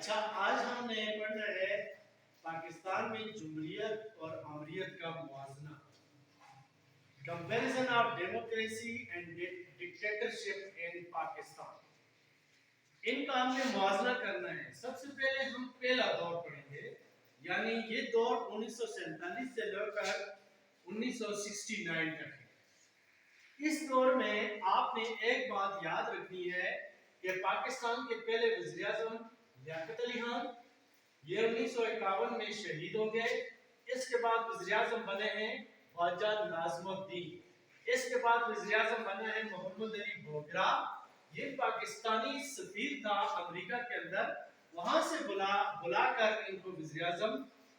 اچھا، آج ہم نے پڑھنا ہے پاکستان میں جمہوریت اور آمریت کا موازنہ، comparison of democracy and dictatorship in Pakistan. ان کا ہم نے موازنہ کرنا ہے۔ سب سے پہلے ہم پہلا دور پڑھیں گے، یعنی یہ دور 1947 سے لے کر 1969 تک ہے۔ اس دور میں آپ نے ایک بات یاد رکھنی ہے کہ پاکستان کے پہلے وزیر اعظم لیاقت علی خان یہ 1951 میں شہید ہو گئے۔ اس کے بعد وزیر اعظم بنے ہیں خواجہ ناظم الدین۔ اس کے بعد وزیر اعظم بنا ہے محمد علی بوگرا۔ یہ پاکستانی سفیر تھا امریکہ کے اندر، وہاں سے بلا کر ان کو وزیر اعظم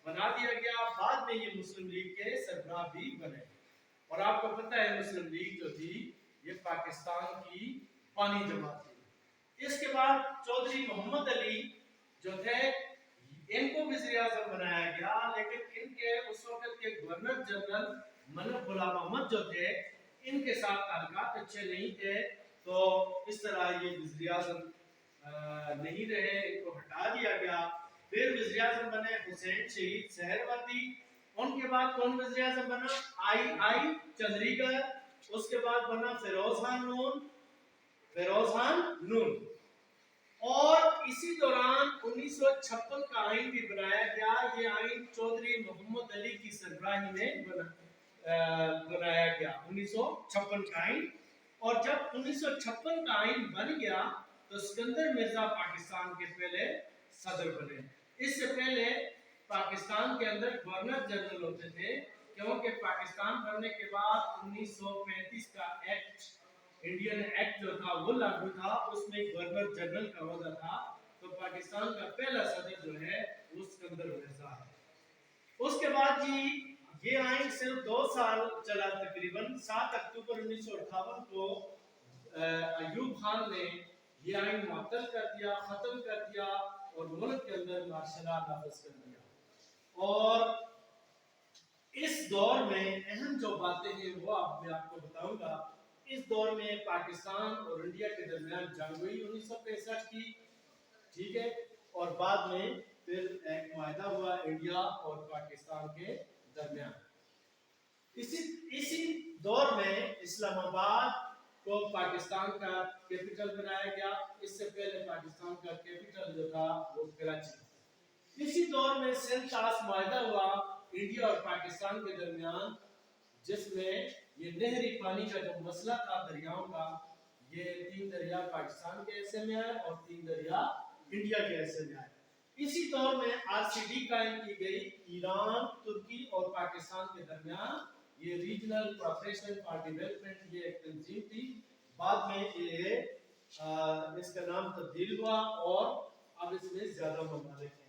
بنا دیا گیا۔ بعد میں یہ مسلم لیگ کے سربراہ بھی بنے، اور آپ کو پتہ ہے مسلم لیگ جو تھی یہ پاکستان کی پانی جماعت تھی۔ اس کے بعد چودھری محمد علی جو تھے ان کو وزیر اعظم بنایا گیا، لیکن ان کے اس وقت کے گورنر جنرل ملک غلام احمد جو تھے ان کے ساتھ تعلقات اچھے نہیں تھے، تو اس طرح یہ وزیر اعظم نہیں رہے، ان کو ہٹا دیا گیا۔ پھر وزیر اعظم بنے حسین شہید سہروردی۔ ان کے بعد کون وزیر اعظم بنا؟ آئی چندریکر۔ اس کے بعد بنا فیروز خان نون۔ اور اسی دوران 1956 کا آئین بھی بنایا گیا۔ یہ آئین چودھری محمد علی کی سربراہی میں بنایا گیا، 1956 کا آئین۔ اور جب 1956 کا آئین بن گیا تو اسکندر مرزا پاکستان کے پہلے صدر بنے۔ اس سے پہلے پاکستان کے اندر گورنر جنرل ہوتے تھے، کیونکہ پاکستان بننے کے بعد 1935 کا ایکٹ، انڈین ایکٹ جو تھا وہ لاگو تھا، اس میں گورنر جنرل کا عہدہ تھا، تو پاکستان کا پہلا صدر جو ہے وہ اسکندر مرزا ہے۔ اس کے بعد یہ آئین صرف 2 سال چلا، تقریباً 7 اکتوبر 1958 کو ایوب خان نے یہ آئین معطل کر دیا، ختم کر دیا، اور ملک کے اندر مارشل لا نافذ کر دیا۔ اور اس دور میں اہم جو باتیں ہیں وہ میں آپ کو بتاؤں گا۔ اس دور میں پاکستان اور انڈیا کے درمیان جنگ ہوئی 1965 کی، ٹھیک ہے، اور بعد میں پھر ایک معاہدہ ہوا انڈیا اور پاکستان کے درمیان۔ اسی دور میں اسلام آباد کو پاکستان کا کیپٹل بنایا گیا۔ اس سے پہلے پاکستان کا کیپٹل جو تھا وہ کراچی۔ اسی دور میں سندھ طاس معاہدہ ہوا انڈیا اور پاکستان کے درمیان، جس میں یہ نہری پانی کا جو مسئلہ تھا دریاؤں کا، یہ 3 دریا پاکستان کے حصے میں آئے اور 3 دریا انڈیا کے حصے میں آئے۔ اسی دور میں RCD قائم کی گئی، ایران، ترکی اور پاکستان کے درمیان، یہ ریجنل کوآپریشن فار ڈیولپمنٹ، یہ ایک تنظیم تھی۔ بعد میں اس کا نام تبدیل ہوا اور اب اس میں زیادہ ممالک ہیں۔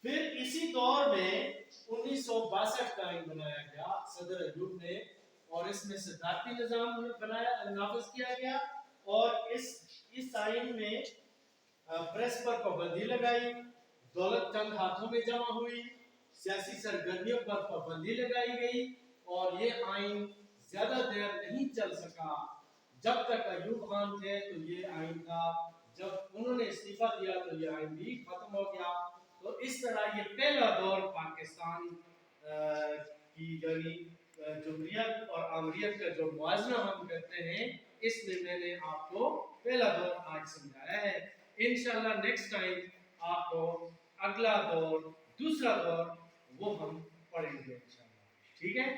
پھر اسی دور میں 1962 کا آئین بنایا گیا صدر ایوب نے، اور اس میں صدارتی نظام نافذ کیا گیا، اور اس آئین میں پریس پر پابندی لگائی، دولت چند ہاتھوں میں جمع ہوئی، سیاسی سرگرمیوں پر پابندی لگائی گئی، اور یہ آئین زیادہ دیر نہیں چل سکا۔ جب تک ایوب خان تھے تو یہ آئین تھا، جب انہوں نے استعفیٰ دیا تو یہ آئین بھی ختم ہو گیا۔ تو اس طرح یہ پہلا دور پاکستان کی یعنی جمہوریت اور آمریت کا جو موازنہ ہم کرتے ہیں، اس میں میں نے آپ کو پہلا دور آج سمجھایا ہے۔ انشاءاللہ نیکسٹ ٹائم آپ کو اگلا دور، دوسرا دور وہ ہم پڑھیں گے انشاءاللہ، ٹھیک ہے۔